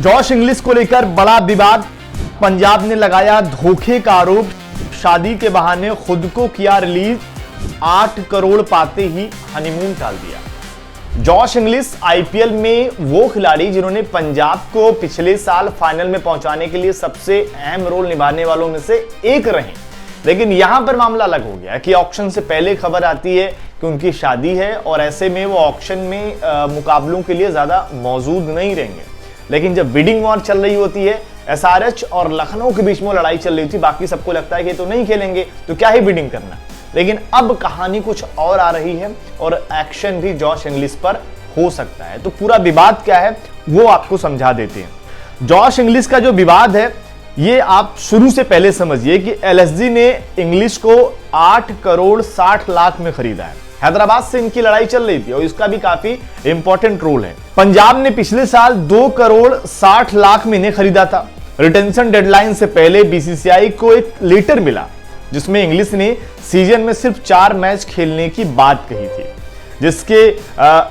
Josh Inglis को लेकर बड़ा विवाद। पंजाब ने लगाया धोखे का आरोप। शादी के बहाने खुद को किया रिलीज। 8 करोड़ पाते ही हनीमून टाल दिया। जॉश इंग्लिश आईपीएल में वो खिलाड़ी जिन्होंने पंजाब को पिछले साल फाइनल में पहुंचाने के लिए सबसे अहम रोल निभाने वालों में से एक रहे। लेकिन यहां पर मामला अलग हो गया कि ऑक्शन से पहले खबर आती है कि उनकी शादी है और ऐसे में वो ऑक्शन में मुकाबलों के लिए ज्यादा मौजूद नहीं रहेंगे। लेकिन जब बिडिंग वॉर चल रही होती है, एसआरएच और लखनऊ के बीच में लड़ाई चल रही थी, बाकी सबको लगता है कि तो नहीं खेलेंगे तो क्या ही बिडिंग करना। लेकिन अब कहानी कुछ और आ रही है और एक्शन भी जॉश इंग्लिश पर हो सकता है। तो पूरा विवाद क्या है वो आपको समझा देते हैं। जॉश इंग्लिश का जो विवाद है ये आप शुरू से पहले समझिए कि एलएसजी ने इंग्लिश को 8 करोड़ 60 लाख में खरीदा है। हैदराबाद से इनकी लड़ाई चल रही थी और इसका भी काफी इंपॉर्टेंट रोल है। पंजाब ने पिछले साल 2 करोड़ 60 लाख में इन्हें खरीदा था। रिटेंशन डेडलाइन से पहले बीसीसीआई को एक लेटर मिला जिसमें इंग्लिश ने सीजन में सिर्फ 4 मैच खेलने की बात कही थी, जिसके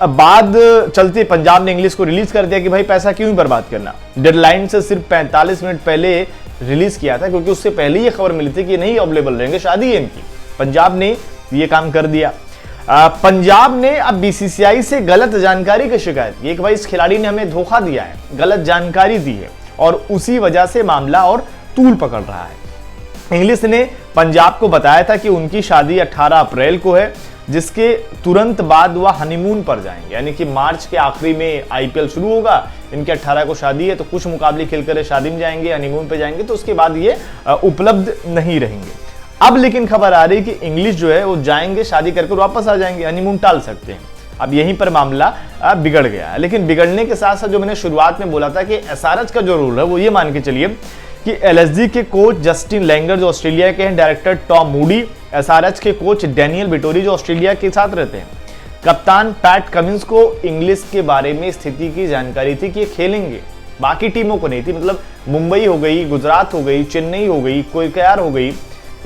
बाद चलते पंजाब ने इंग्लिश को रिलीज कर दिया कि भाई पैसा क्यों बर्बाद करना। डेडलाइन से सिर्फ 45 मिनट पहले रिलीज किया था क्योंकि उससे पहले ये खबर मिली थी कि नहीं अवेलेबल रहेंगे, शादी है इनकी। पंजाब ने ये काम कर दिया। पंजाब ने अब बीसीसीआई से गलत जानकारी की शिकायत की कि भाई इस खिलाड़ी ने हमें धोखा दिया है, गलत जानकारी दी है और उसी वजह से मामला और तूल पकड़ रहा है। इंग्लिश ने पंजाब को बताया था कि उनकी शादी 18 अप्रैल को है, जिसके तुरंत बाद वह हनीमून पर जाएंगे, यानी कि मार्च के आखिरी में आईपीएल शुरू होगा, इनके 18 को शादी है तो कुछ मुकाबले खेलकर शादी में जाएंगे, हनीमून पे जाएंगे, तो उसके बाद ये उपलब्ध नहीं रहेंगे। अब लेकिन खबर आ रही कि इंग्लिश जो है वो जाएंगे, शादी करके वापस आ जाएंगे, हनीमून टाल सकते हैं। अब यहीं पर मामला बिगड़ गया है। लेकिन बिगड़ने के साथ साथ जो मैंने शुरुआत में बोला था कि एसआरएच का जो रूल है वो ये मान के चलिए कि एलएसजी के कोच जस्टिन लैंगर जो ऑस्ट्रेलिया के हैं, डायरेक्टर टॉम मूडी, एसआरएच के कोच डैनियल विटोरी जो ऑस्ट्रेलिया के साथ रहते हैं, कप्तान पैट कमिंस को इंग्लिश के बारे में स्थिति की जानकारी थी कि ये खेलेंगे, बाकी टीमों को नहीं थी। मतलब मुंबई हो गई, गुजरात हो गई, चेन्नई हो गई, केकेआर हो गई,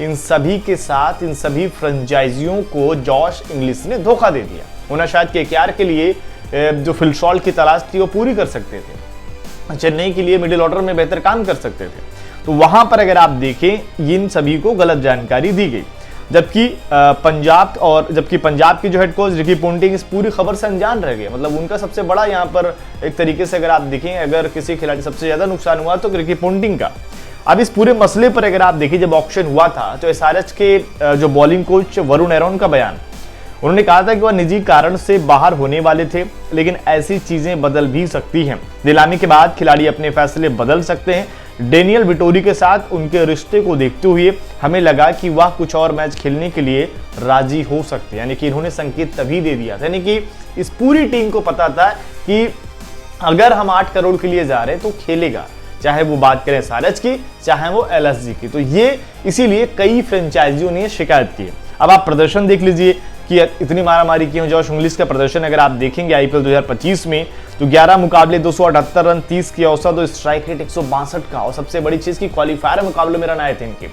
इन सभी के साथ इन सभी फ्रेंचाइजियों को जॉश इंग्लिश ने धोखा दे दिया। उन्हें शायद केकेआर के लिए जो फिलशॉल की तलाश थी वो पूरी कर सकते थे, चेन्नई के लिए मिडिल ऑर्डर में बेहतर काम कर सकते थे। तो वहां पर अगर आप देखें इन सभी को गलत जानकारी दी गई, जबकि पंजाब की जो हेड कोच रिकी पोंटिंग इस पूरी खबर से अनजान रह गए। मतलब उनका सबसे बड़ा यहाँ पर एक तरीके से अगर आप देखें, अगर किसी खिलाड़ी सबसे ज्यादा नुकसान हुआ तो रिकी पोंटिंग का। अब इस पूरे मसले पर अगर आप देखिए, जब ऑक्शन हुआ था तो एसआरएच के जो बॉलिंग कोच वरुण एरोन का बयान, उन्होंने कहा था कि वह निजी कारण से बाहर होने वाले थे, लेकिन ऐसी चीजें बदल भी सकती हैं। नीलामी के बाद खिलाड़ी अपने फैसले बदल सकते हैं। डेनियल विटोरी के साथ उनके रिश्ते को देखते हुए हमें लगा कि वह कुछ और मैच खेलने के लिए राजी हो सकते हैं, यानी कि इन्होंने संकेत तभी दे दिया था, यानी कि इस पूरी टीम को पता था कि अगर हम 8 करोड़ के लिए जा रहे हैं तो खेलेगा, चाहे वो बात करें एसआरएच की, चाहे वो एलएसजी की। तो ये इसीलिए कई फ्रेंचाइजियों ने शिकायत की है। अब आप प्रदर्शन देख लीजिए कि इतनी मारामारी की है। जॉश इंग्लिश का प्रदर्शन अगर आप देखेंगे आईपीएल 2025 में तो 11 मुकाबले 278 रन, 30 की औसत और स्ट्राइक रेट 162 का, और सबसे बड़ी चीज की क्वालिफायर मुकाबले में रन आए थे इनके।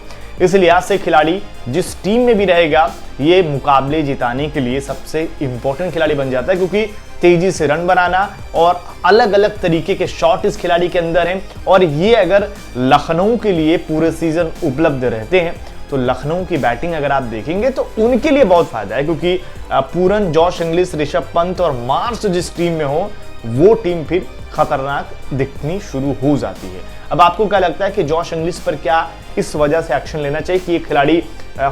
इस लिहाज से खिलाड़ी जिस टीम में भी रहेगा ये मुकाबले जिताने के लिए सबसे इंपॉर्टेंट खिलाड़ी बन जाता है, क्योंकि तेजी से रन बनाना और अलग अलग तरीके के शॉट इस खिलाड़ी के अंदर हैं। और ये अगर लखनऊ के लिए पूरे सीजन उपलब्ध रहते हैं तो लखनऊ की बैटिंग अगर आप देखेंगे तो उनके लिए बहुत फायदा है, क्योंकि पूरन, जॉश इंग्लिश, ऋषभ पंत और मार्श जिस टीम में हो वो टीम फिर खतरनाक दिखनी शुरू हो जाती है। अब आपको क्या लगता है कि जॉश इंग्लिश पर क्या इस वजह से एक्शन लेना चाहिए कि ये खिलाड़ी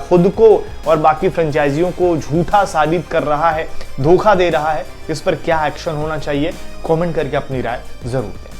खुद को और बाकी फ्रेंचाइजियों को झूठा साबित कर रहा है, धोखा दे रहा है? इस पर क्या एक्शन होना चाहिए? कमेंट करके अपनी राय जरूर दें।